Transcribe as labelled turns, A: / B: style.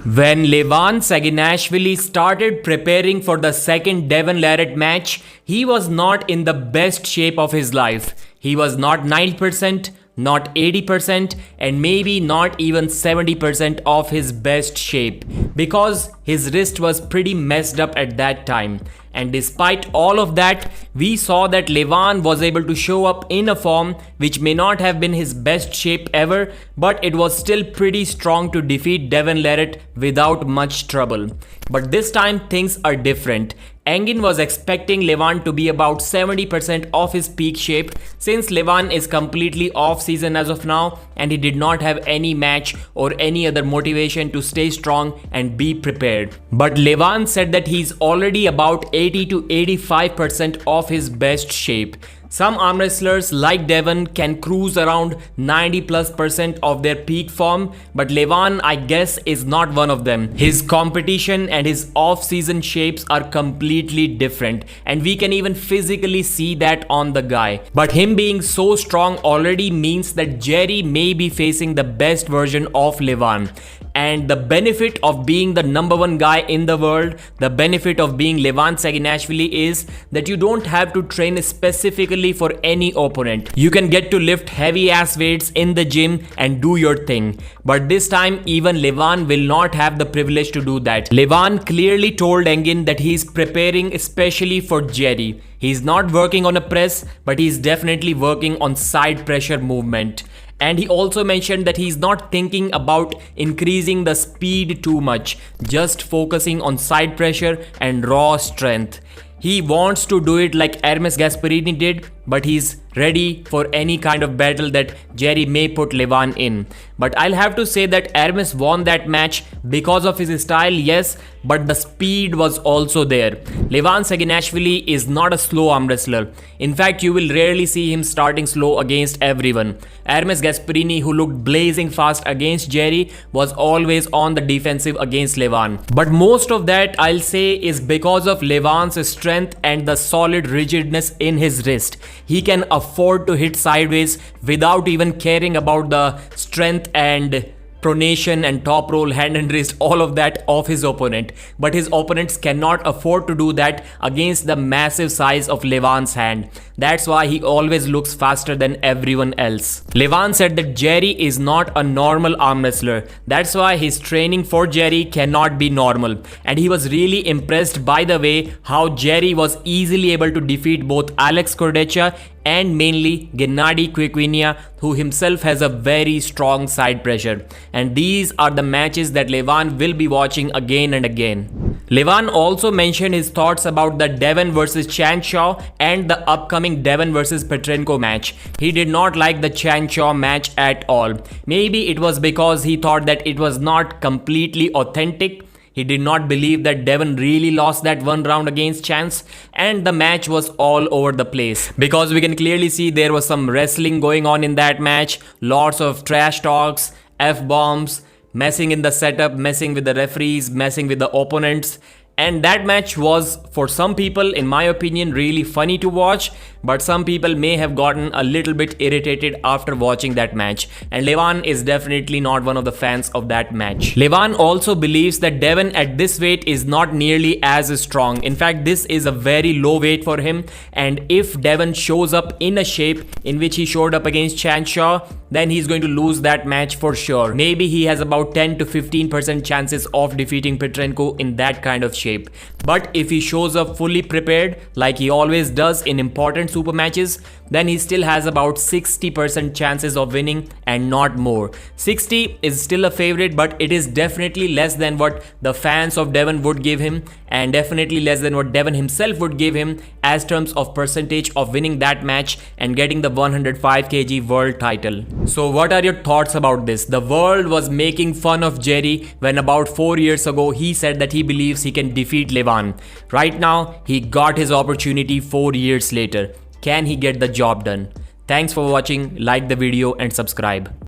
A: When Levan Saginashvili started preparing for the second Devon LARRATT match, he was not in the best shape of his life. He was not 90%, not 80%, and maybe not even 70% of his best shape because his wrist was pretty messed up at that time. And despite all of that, we saw that Levan was able to show up in a form which may not have been his best shape ever, but it was still pretty strong to defeat Devon LARRATT without much trouble. But this time things are different. Engin was expecting Levan to be about 70% of his peak shape since Levan is completely off season as of now and he did not have any match or any other motivation to stay strong and be prepared. But Levan said that he's already about 80 to 85% of his best shape. Some arm wrestlers like Devon can cruise around 90+% of their peak form, but Levan, I guess, is not one of them. His competition and his off-season shapes are completely different, and we can even physically see that on the guy. But him being so strong already means that Jerry may be facing the best version of Levan. And the benefit of being the #1 guy in the world, the benefit of being Levan Saginashvili is that you don't have to train specifically for any opponent. You can get to lift heavy ass weights in the gym and do your thing. But this time even Levan will not have the privilege to do that. Levan clearly told Engin that he's preparing especially for Jerry. He's not working on a press, but he's definitely working on side pressure movement. And he also mentioned that he's not thinking about increasing the speed too much, just focusing on side pressure and raw strength. He wants to do it like Hermes Gasparini did, but he's ready for any kind of battle that Jerry may put Levan in. But I'll have to say that Hermes won that match because of his style, yes, but the speed was also there. Levan Saginashvili is not a slow arm wrestler. In fact, you will rarely see him starting slow against everyone. Hermes Gasparini, who looked blazing fast against Jerry, was always on the defensive against Levan. But most of that, I'll say, is because of Levan's strength and the solid rigidness in his wrist. He can afford to hit sideways without even caring about the strength and pronation and top roll, hand and wrist, all of that of his opponent. But his opponents cannot afford to do that against the massive size of Levan's hand. That's why he always looks faster than everyone else. Levan said that Jerry is not a normal arm wrestler. That's why his training for Jerry cannot be normal. And he was really impressed by the way how Jerry was easily able to defeat both Alex Cordecha and mainly Gennady Quiquinia, who himself has a very strong side pressure. And these are the matches that Levan will be watching again and again. Levan also mentioned his thoughts about the Devon vs Chan Shaw and the upcoming Devon vs Petrenko match. He did not like the Chan Shaw match at all. Maybe it was because he thought that it was not completely authentic. He did not believe that Devon really lost that one round against Chance, and the match was all over the place. Because we can clearly see there was some wrestling going on in that match, lots of trash talks, F-bombs, messing in the setup, messing with the referees, messing with the opponents. And that match was, for some people, in my opinion, really funny to watch, but some people may have gotten a little bit irritated after watching that match. And Levan is definitely not one of the fans of that match. Levan also believes that Devon at this weight is not nearly as strong. In fact, this is a very low weight for him. And if Devon shows up in a shape in which he showed up against Chan Shaw, then he's going to lose that match for sure. Maybe he has about 10 to 15% chances of defeating Petrenko in that kind of shape. But if he shows up fully prepared, like he always does in important super matches, then he still has about 60% chances of winning and not more. 60 is still a favorite, but it is definitely less than what the fans of Devon would give him, and definitely less than what Devon himself would give him as terms of percentage of winning that match and getting the 105 kg world title. So what are your thoughts about this? The world was making fun of Jerry when about 4 years ago he said that he believes he can defeat Levan. Right now, he got his opportunity 4 years later. Can he get the job done? Thanks for watching, like the video and subscribe.